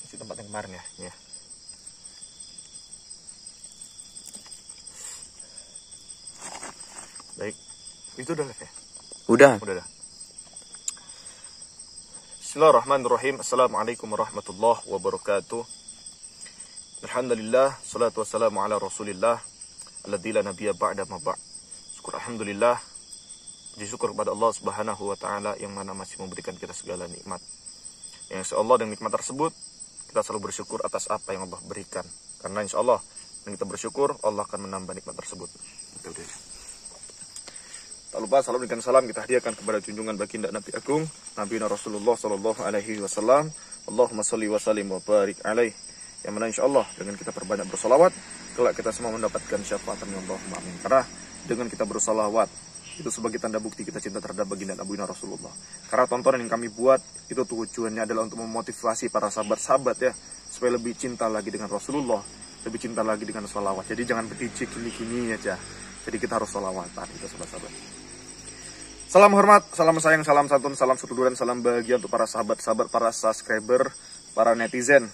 Masih tempat yang kemarin ya. Ya. Baik. Itu udah live ya? Udah. Udah dah. Bismillahirrahmanirrahim. Assalamualaikum warahmatullahi wabarakatuh. Alhamdulillah, salatu wassalamu ala Rasulillah alladzi la nabiyya ba'da ma ba'. Syukur alhamdulillah. Puji syukur kepada Allah Subhanahu wa taala yang mana masih memberikan kita segala nikmat. Yang insyaallah dengan nikmat tersebut kita selalu bersyukur atas apa yang Allah berikan. Karena insyaallah dengan kita bersyukur Allah akan menambah nikmat tersebut. Itu dia. Tak lupa salam dan salam kita hadiahkan kepada junjungan baginda Nabi Agung Nabi Rasulullah sallallahu alaihi wasallam. Allahumma shalli wa sallim wa barik alaihi. Yang mana insyaallah dengan kita perbanyak bersolawat, kelak kita semua mendapatkan syafaatnya Allahumma amin. Karena dengan kita bersolawat itu sebagai tanda bukti kita cinta terhadap baginda Nabi Rasulullah. Karena tontonan yang kami buat itu tujuannya adalah untuk memotivasi para sahabat-sahabat ya, supaya lebih cinta lagi dengan Rasulullah, lebih cinta lagi dengan sholawat. Jadi jangan berhiji gini-gini aja. Jadi kita harus sholawatan kita sahabat-sahabat. Salam hormat, salam sayang, salam santun, salam seduluran, salam bahagia untuk para sahabat-sahabat, para subscriber, para netizen,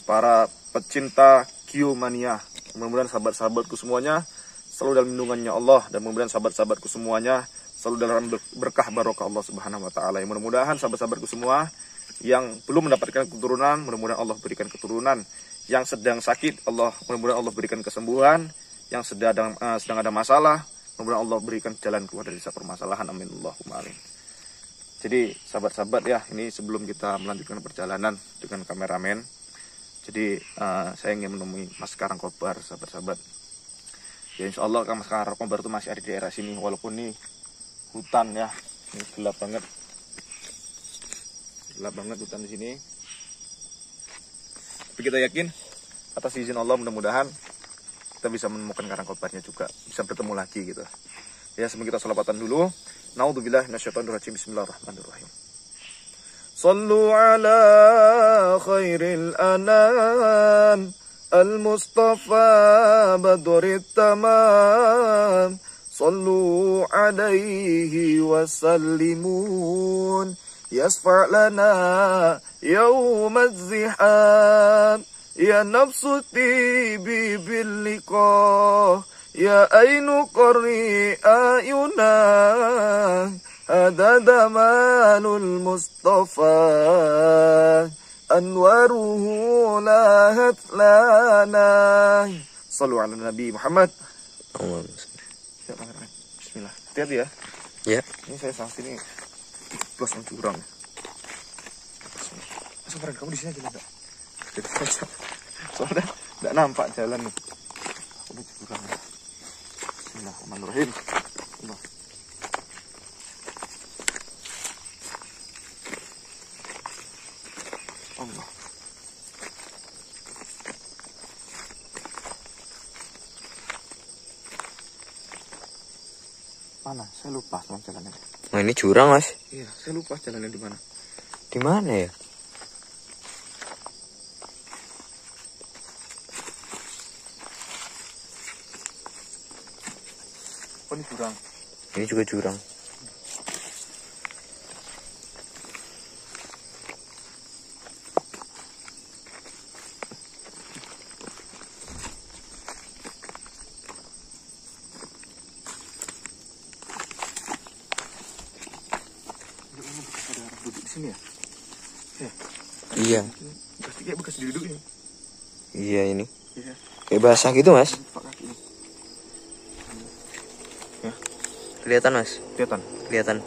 para pecinta Q-mania. Mudah-mudahan sahabat-sahabatku semuanya selalu dalam lindungannya Allah, dan mudah-mudahan sahabat-sahabatku semuanya selalu dalam berkah barokah Allah Subhanahu wa taala. Yang mudah-mudahan sahabat-sahabatku semua yang belum mendapatkan keturunan, mudah-mudahan Allah berikan keturunan. Yang sedang sakit, mudah-mudahan Allah berikan kesembuhan. Yang sedang ada masalah, mudah-mudahan Allah berikan jalan keluar dari permasalahan. Amin Allahumma amin. Jadi sahabat-sahabat ya, ini sebelum kita melanjutkan perjalanan dengan kameramen, jadi saya ingin menemui Mas Karangkobar, sahabat-sahabat. Ya insya Allah Mas Karangkobar itu masih ada di daerah sini, walaupun ini hutan ya, ini gelap banget hutan di sini. Tapi kita yakin atas izin Allah mudah-mudahan kita bisa menemukan Karangkobarnya juga, bisa bertemu lagi gitu. Ya sebelum kita sholawatan dulu. Naudzubillahi minasyaitonirrajim. Bismillahirrahmanirrahim. Sallu ala khairil anam al-mustafa badrit tamam. Sallu alaihi wasallimun yasfa' lana yawmaz ziham. Ya nafsu tibi bil liqa, ya ainu qari ayuna, hada damanul Mustafa, anwaruhu lahat lana. Sallu ala Nabi Muhammad. Bismillah. Hati-hati ya. Ya. Ini saya sang sini plus jurang. Sekarang kamu di sini aja enggak? Soalnya nggak nampak jalan nih. Udah jurang. Bismillahirrahmanirrahim. Allah. Mana? Saya lupa sama jalannya. Nah ini jurang Mas. Iya, saya lupa jalannya di mana. Di mana ya? Oh ini jurang. Ini juga jurang. Duduk di sini ya? Ya. Iya. Bekas duduk ini. Iya ini. Iya. Kayak basah gitu Mas. Ya. Kelihatan Mas. Kelihatan. Kelihatan.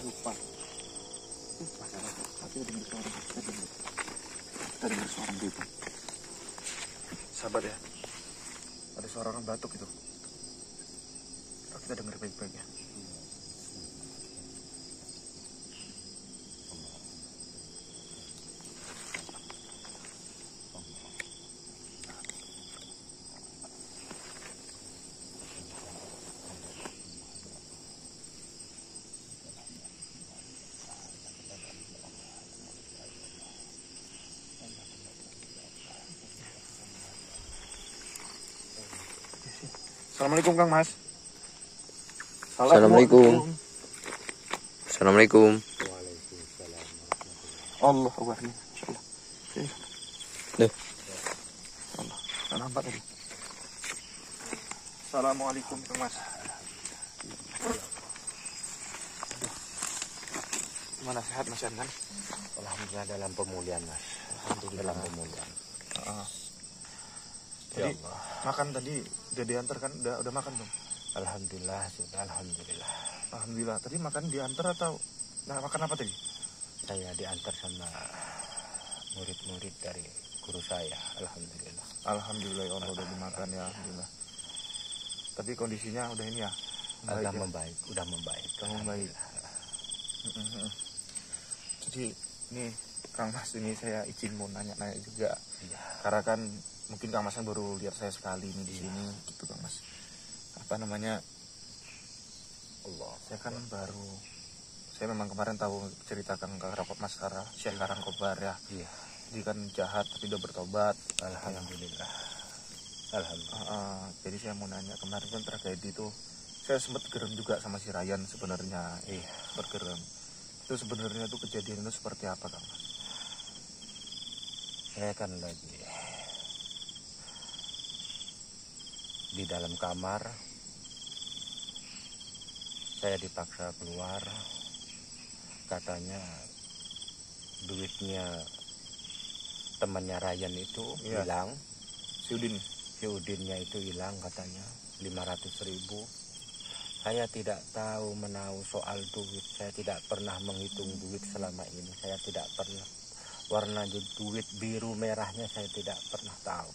Lupa. Masalah. Tapi ada suara. Kita dengar suara itu. Sahabat ya. Ada suara orang batuk itu. Kita dengar baik-baik ya. Assalamualaikum Kang Mas. Assalamualaikum. Assalamualaikum. Allah Akbar. Insyaallah. Duh. Allah. Nampak tadi. Assalamualaikum Kang Mas. Gimana, sehat Mas Yan kan? Alhamdulillah dalam pemulihan Mas. Alhamdulillah dalam pemulihan. Jadi makan tadi udah diantar kan? Udah makan dong? Alhamdulillah sudah, alhamdulillah. Alhamdulillah. Tadi makan diantar atau makan apa tadi? Saya diantar sama murid-murid dari guru saya. Alhamdulillah. Alhamdulillah ya Allah, udah dimakan ya, alhamdulillah. Tapi kondisinya udah ini ya? Udah membaik, udah membaik. Udah membaik. Jadi nih Kang Mas, ini saya izin mau nanya-nanya juga. Iya. Karena kan mungkin Kang Mas kan baru lihat saya sekali nih di sini gitu Kang Mas. Apa namanya? Allah. Saya memang kemarin tahu cerita Kang Mas Kara, Syekh Karangkobar ya. Iya. Dia kan jahat tapi udah bertobat. Alhamdulillah. Alhamdulillah. Jadi saya mau nanya, kemarin kan tragedi itu saya sempat gerem juga sama si Ryan sebenarnya. Sempat gerem. Itu sebenarnya tuh kejadian itu seperti apa Kang Mas? Saya kan lagi di dalam kamar. Saya dipaksa keluar. Katanya duitnya temannya Ryan itu hilang. Si Udinnya itu hilang katanya 500.000. Saya tidak tahu menahu soal duit. Saya tidak pernah menghitung duit selama ini. Saya tidak pernah. Warna duit biru merahnya saya tidak pernah tahu.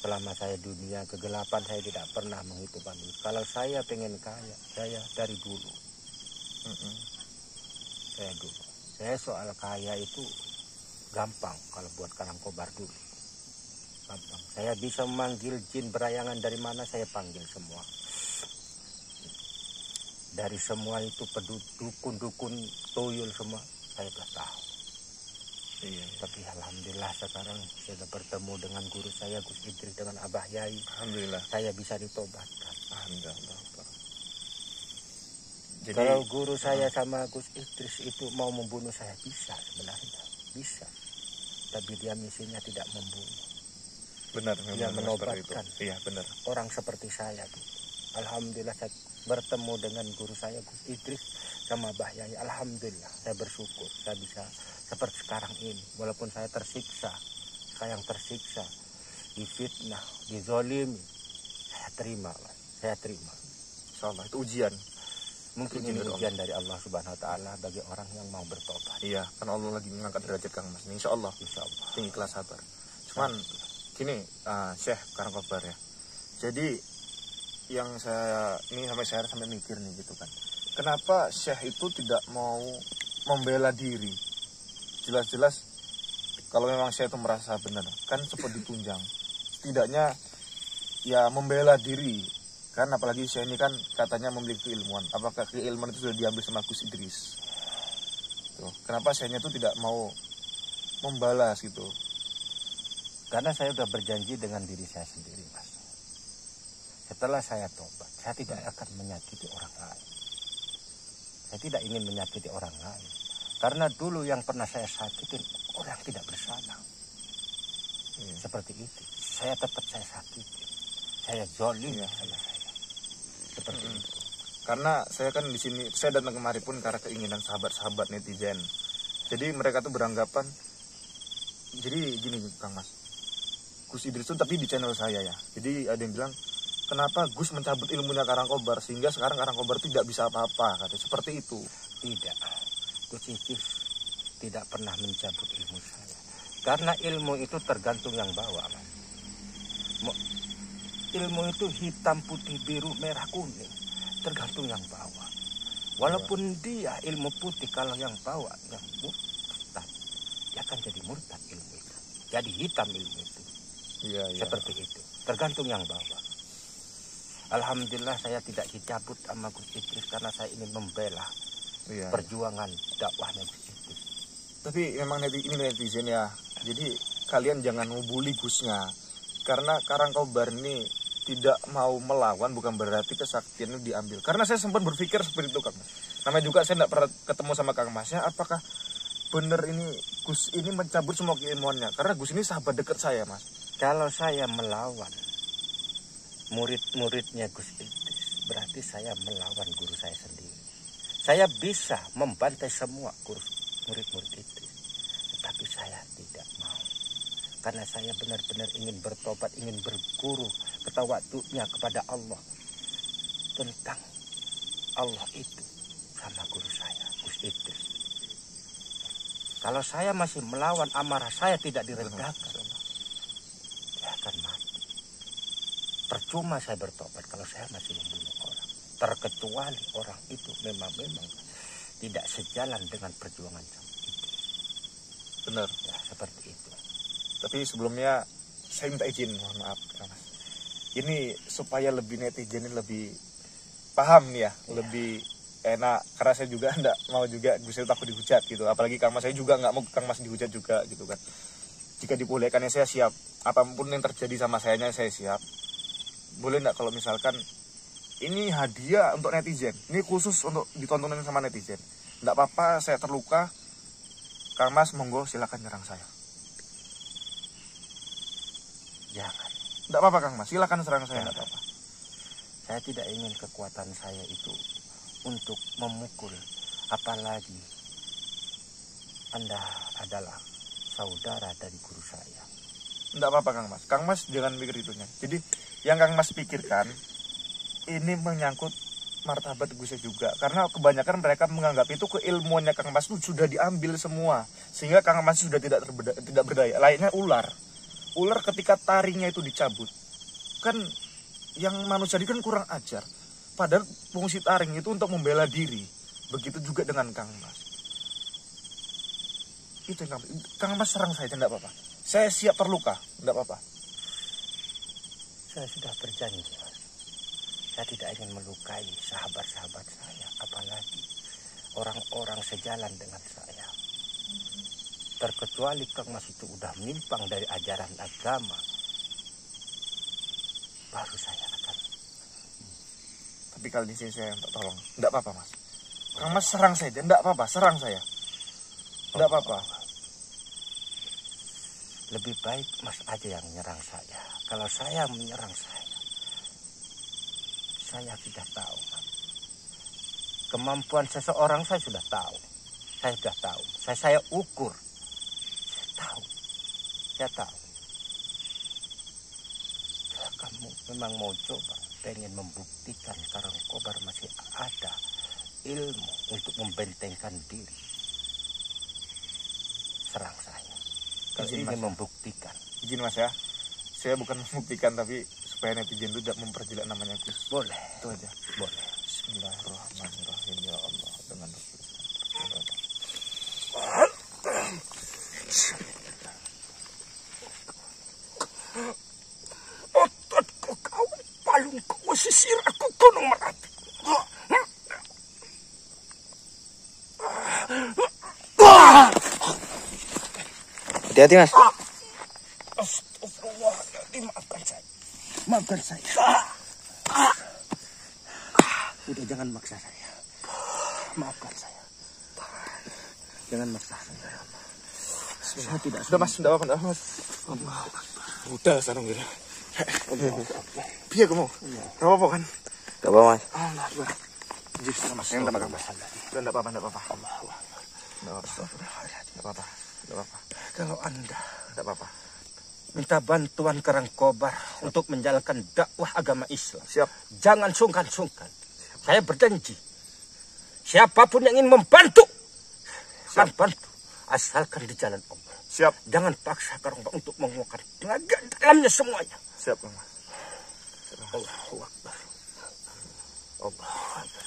Selama saya dunia kegelapan saya tidak pernah menghitung duit. Kalau saya pengen kaya, saya dari dulu. Saya soal kaya itu gampang kalau buat Karangkobar dulu. Gampang. Saya bisa memanggil jin berayangan dari mana saya panggil semua. Dari semua itu dukun-dukun tuyul semua saya sudah tahu. Iya. Tapi alhamdulillah sekarang saya sudah bertemu dengan guru saya Gus Idris dengan Abah Yai. Alhamdulillah. Saya bisa ditobatkan. Alhamdulillah. Jadi, kalau guru saya sama Gus Idris itu mau membunuh saya bisa sebenarnya. Bisa. Tapi dia misinya tidak membunuh. Benar. Dia menobatkan. Iya benar. Orang seperti saya. Alhamdulillah saya bertemu dengan guru saya Gus Idris sama Mbah Yai. Alhamdulillah saya bersyukur saya bisa seperti sekarang ini. Walaupun saya tersiksa, saya yang tersiksa, difitnah, dizolimi, saya terima, Mas. Saya terima. Insyaallah itu ujian. Mungkin ini ujian dari Allah Subhanahu Wa Taala bagi orang yang mau bertobat. Iya, karena Allah lagi mengangkat derajat Kang Mas. Insyaallah. Insyaallah. Tinggi ikhlas sabar. Cuman gini, Syekh Karangkobar ya. Jadi yang sampai mikir nih gitu kan. Kenapa Syekh itu tidak mau membela diri? Jelas-jelas kalau memang Syekh itu merasa benar, kan sempat ditunjang. Setidaknya ya membela diri. Kan apalagi Syekh ini kan katanya memiliki keilmuan. Apakah keilmuan itu sudah diambil sama Gus Idris? Tuh. Kenapa Syekhnya itu tidak mau membalas gitu? Karena saya sudah berjanji dengan diri saya sendiri, Mas. Setelah saya tobat, saya tidak akan menyakiti orang lain. Saya tidak ingin menyakiti orang lain. Karena dulu yang pernah saya sakitin, orang tidak bersalah. Seperti itu. Saya tetap saya sakiti. Saya zolim sama saya. Seperti itu. Karena saya kan di sini, saya datang kemari pun karena keinginan sahabat-sahabat netizen. Jadi mereka tuh beranggapan, jadi gini Kang Mas, Gus Idris itu tapi di channel saya ya. Jadi ada yang bilang, kenapa Gus mencabut ilmunya Karangkobar sehingga sekarang Karangkobar tidak bisa apa-apa, katanya seperti itu. Tidak, Gus Idris tidak pernah mencabut ilmu saya. Karena ilmu itu tergantung yang bawa, Mas. Ilmu itu hitam, putih, biru, merah, kuning. Tergantung yang bawa. Walaupun dia ilmu putih, kalau yang bawa, yang murtad, dia akan jadi murtad ilmu itu. Jadi hitam ilmu itu. Iya. Seperti itu. Tergantung yang bawa. Alhamdulillah saya tidak dicabut sama Gus Idris karena saya ingin membela perjuangan dakwahnya Gus Idris. Tapi memang ini netizen ya. Jadi kalian jangan membuli Gusnya. Karena Karangkobar ini tidak mau melawan bukan berarti kesaktiannya diambil. Karena saya sempat berpikir seperti itu Kang Mas. Namanya juga saya tidak pernah ketemu sama Kang Masnya, apakah benar ini Gus ini mencabut semua keilmuannya? Karena Gus ini sahabat dekat saya Mas. Kalau saya melawan murid-muridnya Gus Idris, berarti saya melawan guru saya sendiri. Saya bisa membantai semua murid-murid Idris, tetapi saya tidak mau. Karena saya benar-benar ingin bertobat, ingin berguru ketawadunya kepada Allah. Tentang Allah itu sama guru saya, Gus Idris. Kalau saya masih melawan, amarah saya tidak diredakan, saya akan mati. Percuma saya bertobat kalau saya masih membunuh orang. Terkecuali orang itu memang tidak sejalan dengan perjuangan itu. Benar. Ya, seperti itu. Tapi sebelumnya saya minta izin, mohon maaf Mas. Ini supaya lebih netizen ini lebih paham nih ya, lebih enak. Karena saya juga enggak mau juga Gus takut dihujat gitu. Apalagi Kang Mas, saya juga enggak mau Kang Mas dihujat juga gitu kan. Jika dibolehkan ya saya siap. Apapun yang terjadi sama saya siap. Boleh enggak kalau misalkan ini hadiah untuk netizen. Ini khusus untuk ditontonin sama netizen. Enggak apa-apa saya terluka. Kang Mas monggo silakan nyerang saya. Jangan. Tidak apa-apa Kang Mas, silakan serang saya. Tidak apa-apa. Saya tidak ingin kekuatan saya itu untuk memukul. Apalagi Anda adalah saudara dari guru saya. Tidak apa-apa Kang Mas. Kang Mas jangan pikir itunya. Jadi yang Kang Mas pikirkan ini menyangkut martabat Gus juga. Karena kebanyakan mereka menganggap itu keilmuannya Kang Mas itu sudah diambil semua. Sehingga Kang Mas sudah tidak berdaya. Lainnya ular. Ular ketika taringnya itu dicabut, kan yang manusia ini kan kurang ajar. Padahal fungsi taring itu untuk membela diri. Begitu juga dengan Kang Mas. Itu yang Kang Mas serang saya, tidak apa-apa. Saya siap terluka, tidak apa-apa. Saya sudah berjanji, Mas. Saya tidak ingin melukai sahabat-sahabat saya, apalagi orang-orang sejalan dengan saya. Terkecuali Kang Mas itu udah menyimpang dari ajaran agama, baru saya akan. Tapi kali ini saya minta tolong, tidak apa-apa Mas. Kang Mas serang saya, tidak apa-apa, serang saya. Tidak apa-apa. Lebih baik Mas aja yang menyerang saya. Kalau saya menyerang saya sudah tahu, Mas. Kemampuan seseorang saya sudah tahu. Saya ukur. Saya tahu. Kamu memang mau coba, pengen membuktikan Karang Kobar masih ada ilmu untuk membentengkan diri. Serang saya. Kalau ingin membuktikan. Izin Mas ya. Saya bukan membuktikan tapi supaya netizen itu tidak memperjelek namanya Gus. Boleh. Itu aja. Boleh. Bismillahirrahmanirrahim ya Allah dengan Ototku kau palungku sisir aku gunung Merapi. Hati-hati Mas. Astagfirullahaladzim, maafkan saya. Udah jangan maksa saya. Maafkan saya. Jangan maksa saya. Saya tidak. Sudah Mas, sudah apa Mas? Udah sarung gitu. Biar kamu. Enggak apa-apa kan? Gak apa Mas. Allah Akbar. Justru Mas, yang enggak apa-apa. Enggak apa-apa. Enggak apa-apa. Kalau Anda Enggak apa-apa. minta bantuan Karang Kobar untuk menjalankan dakwah agama Islam, Siap. jangan sungkan-sungkan. Saya berjanji, siapapun yang ingin membantu, akan bantu, asalkan di jalan Allah. Siap. Jangan paksa Karang Kobar untuk mengeluarkan tenaga dalamnya semuanya. Siap Kang Mas. Allahu Akbar. Allahu Akbar.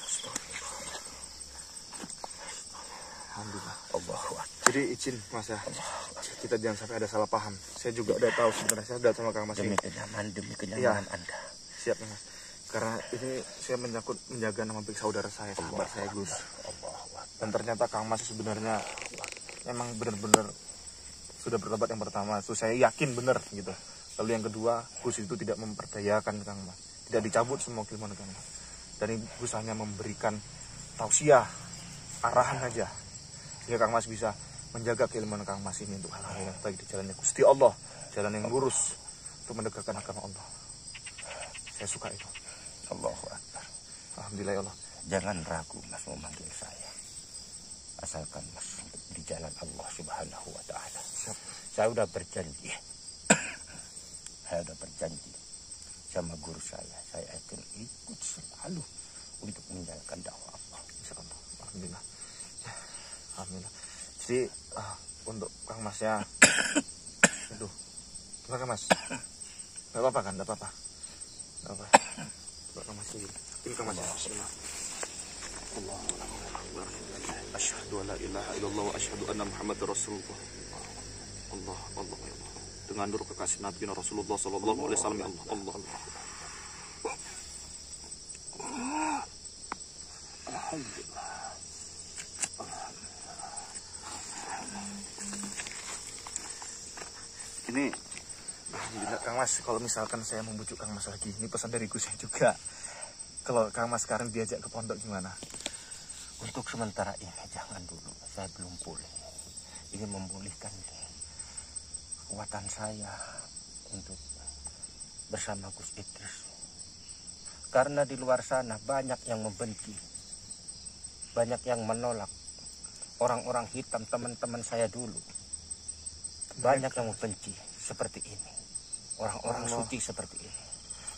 Alhamdulillah. Allahu Akbar. Jadi izin Mas ya. Kita jangan sampai ada salah paham. Saya juga udah tahu sebenarnya, saya udah sama Kang Mas ini. Demi kenyamanan Anda. Siap Mas. Karena ini saya menyangkut menjaga nama baik saudara saya, sahabat saya Gus. Dan ternyata Kang Mas sebenarnya memang benar-benar sudah bertobat yang pertama. Itu saya yakin benar gitu. Lalu yang kedua, Gus itu tidak memperdayakan Kang Mas, tidak dicabut semua keilmuan Kang Mas. Dan Gus hanya memberikan tausiah, arahan aja. Ya Kang Mas bisa menjaga keilmuan Kang Mas ini untuk hal-hal yang baik di jalannya Gusti Allah, jalan yang lurus untuk menegakkan agama Allah. Saya suka itu. Allahu Akbar. Alhamdulillah ya Allah. Jangan ragu Mas memanggil saya. Asalkan Mas di jalan Allah Subhanahu wa Ta'ala. Saya udah berjanji. Saya udah berjanji sama guru saya. Saya akan ikut selalu untuk menjalankan dakwah Allah. Insyaallah. Alhamdulillah. Alhamdulillah. Jadi untuk Kang Masnya, aduh, gimana Mas? Gak apa-apa kan? Gak apa-apa. Gak apa. Coba Kang Mas sendiri. Ini Kang Mas. Bismillah. Allahu Akbar. Asyhadu an la ilaha illallah wa asyhadu anna Muhammadar Rasulullah. Allah, Allah, ya Allah. Dengan nur kekasih Nabi Rasulullah sallallahu alaihi wasallam ya Allah. Allah. Alhamdulillah. Ini alhamdulillah Kang Mas, kalau misalkan saya membujuk Kang Mas lagi, ini pesan dari Gus juga. Kalau Kang Mas sekarang diajak ke pondok gimana? Untuk sementara ini jangan dulu. Saya belum pulih. Ini memulihkan kekuatan saya untuk bersama Gus Idris. Karena di luar sana banyak yang membenci, banyak yang menolak. Orang-orang hitam, teman-teman saya dulu, banyak yang membenci seperti ini. Orang-orang suci seperti ini.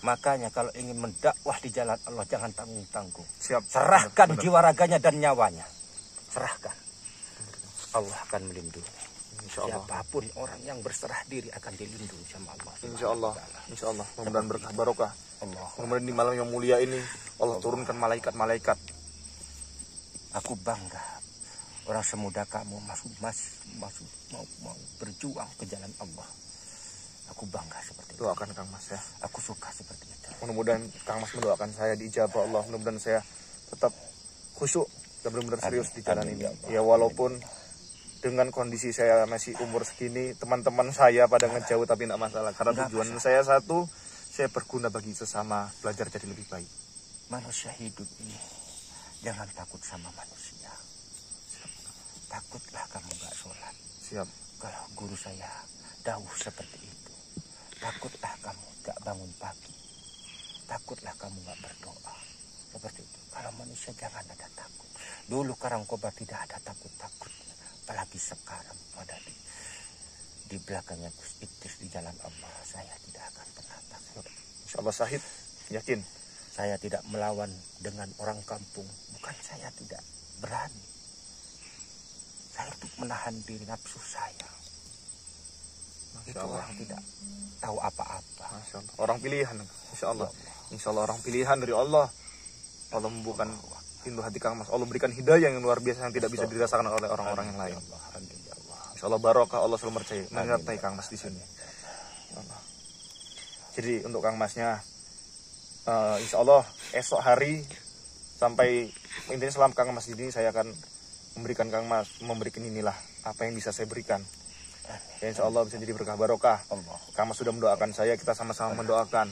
Makanya kalau ingin mendakwah di jalan Allah, jangan tanggung-tanggung. Serahkan jiwa raganya dan nyawanya. Serahkan. Allah akan melindungi. Siapapun orang yang berserah diri akan dilindungi sama Allah. Insya Allah. Insya Allah. Mudah-mudahan berkah barokah. Mudah-mudahan di malam yang mulia ini Allah turunkan malaikat-malaikat. Aku bangga. Orang semuda kamu mau berjuang ke jalan Allah. Aku bangga seperti itu. Doakan Kang Mas ya. Aku suka seperti itu. Mudah-mudahan Kang Mas mendoakan saya diijabah Allah. Mudah-mudahan saya tetap khusyuk dan benar-benar serius di jalan ini. Ya walaupun dengan kondisi saya masih umur segini, teman-teman saya pada ngejauh tapi tidak masalah. Karena tujuan saya satu, saya berguna bagi sesama, belajar jadi lebih baik. Manusia hidup ini jangan takut sama manusia. Takutlah kamu gak sholat. Siap. Kalau guru saya dawuh seperti itu. Takutlah kamu gak bangun pagi. Takutlah kamu gak berdoa. Seperti itu. Kalau manusia jangan ada takut. Dulu Karangkobar tidak ada takut-takut. Apalagi sekarang ada di belakangnya Gus Idris di jalan Allah. Saya tidak akan pernah takut. Insya Allah Syahid, yakin. Saya tidak melawan dengan orang kampung. Bukan saya tidak berani. Saya untuk menahan diri nafsu saya. Itu orang tidak tahu apa-apa. Masya Allah. Orang pilihan, Insya Allah. Insya Allah orang pilihan dari Allah. Allah membuka pintu hati Kang Mas. Allah berikan hidayah yang luar biasa yang tidak bisa dirasakan oleh orang-orang yang lain. Insya Allah barokah, Allah selalu menyertai Kang Mas di sini. Jadi untuk Kang Masnya, Insya Allah esok hari sampai intinya selama Kang Mas ini saya akan memberikan Kang Mas, memberikan inilah apa yang bisa saya berikan. Ya, Insya Allah bisa jadi berkah barokah. Kang Mas sudah mendoakan saya, kita sama-sama mendoakan.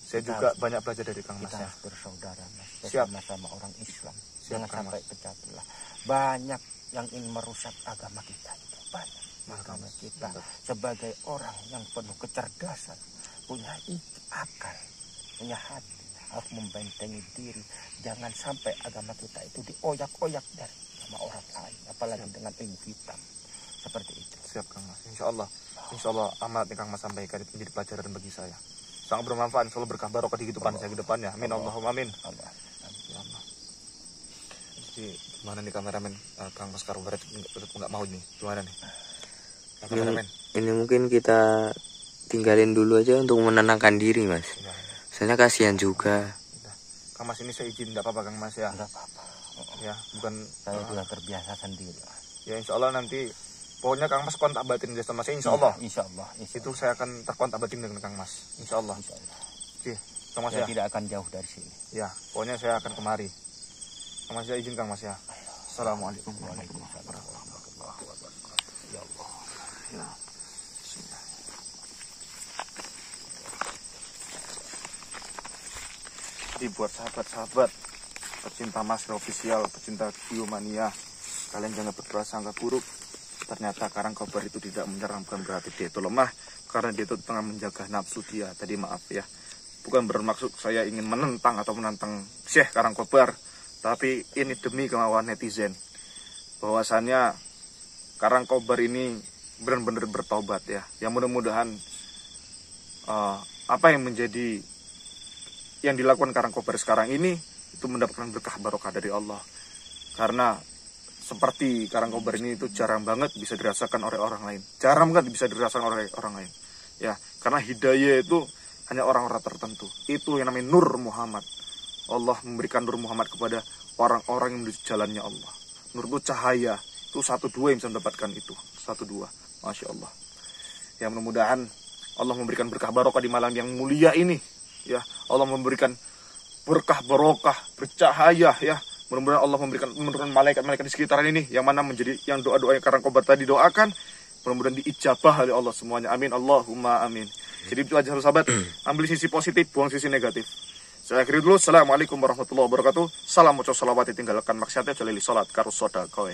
Saya juga banyak belajar dari Kang Mas. Kita harus bersaudara, Mas. Siap. Sama-sama orang Islam. Siap, Jangan Kang sampai Mas. pecah belah. Banyak yang ingin merusak agama kita itu. Banyak. Makanya kita sebagai orang yang penuh kecerdasan, punya akal, punya hati, harus membentengi diri. Jangan sampai agama kita itu dioyak-oyak dari sama orang lain. Apalagi dengan ilmu hitam. Seperti itu. Siap Kang Mas. Insya Allah amanat yang Kang Mas sampaikan itu menjadi pelajaran bagi saya. Sangat bermanfaat, selalu berkah barokah di kehidupan saya ke depannya. Amin Allahumma amin. Allah. Ya Allah. Jadi gimana nih kameramen? Kang Mas sekarang berat nggak mau nih. Gimana nih? Kameramen. Ini mungkin kita tinggalin dulu aja untuk menenangkan diri, Mas. Ya. Soalnya kasihan juga. Kang Mas ini saya izin, tidak apa-apa Kang Mas ya. Enggak apa-apa. Ya, bukan Saya sudah terbiasa sendiri. ya Insya Allah nanti pokoknya Kang Mas kontak batin aja sama saya Insya Allah. Insya Allah. Itu saya akan terkontak batin dengan Kang Mas. Insya Allah. Insya Allah. Oke, Kang Mas Saya ya. tidak akan jauh dari sini. Ya, pokoknya saya akan kemari. Kang Mas ya izin Kang Mas ya. Assalamualaikum Waalaikumsalam. warahmatullahi wabarakatuh. Ya Allah. Ya. Bismillah. Jadi buat sahabat-sahabat pecinta Masker Official, pecinta biomania, kalian jangan berprasangka buruk. Ternyata Karangkobar itu tidak menyerang, bukan berarti dia itu lemah, karena dia itu tengah menjaga nafsu dia. Tadi maaf ya, bukan bermaksud saya ingin menentang atau menantang Syekh Karangkobar, tapi ini demi kemauan netizen. Bahwasannya Karangkobar ini benar-benar bertobat ya. Yang mudah-mudahan apa yang menjadi yang dilakukan Karangkobar sekarang ini itu mendapatkan berkah barokah dari Allah. Karena seperti Karangkobar ini itu jarang banget bisa dirasakan oleh orang lain. Jarang banget bisa dirasakan oleh orang lain. Ya, karena hidayah itu hanya orang-orang tertentu. Itu yang namanya Nur Muhammad. Allah memberikan Nur Muhammad kepada orang-orang yang menuju jalannya Allah. Nur itu cahaya. Itu 1-2 yang bisa mendapatkan itu. 1-2. Masya Allah. Ya, mudah-mudahan Allah memberikan berkah barokah di malam yang mulia ini. Ya, Allah memberikan berkah barokah, bercahaya ya. Mudah-mudahan Allah memberikan menurunkan malaikat-malaikat di sekitaran ini yang mana menjadi yang doa-doa yang Karangkobar tadi doakan, mudah-mudahan diijabah oleh Allah semuanya. Amin, Allahumma amin. Jadi itu aja sahabat, ambil sisi positif, buang sisi negatif. Saya akhiri dulu. Assalamualaikum warahmatullahi wabarakatuh. Salam ucap salawat, tinggalkan maksiatnya, jalili salat karus sodakoh.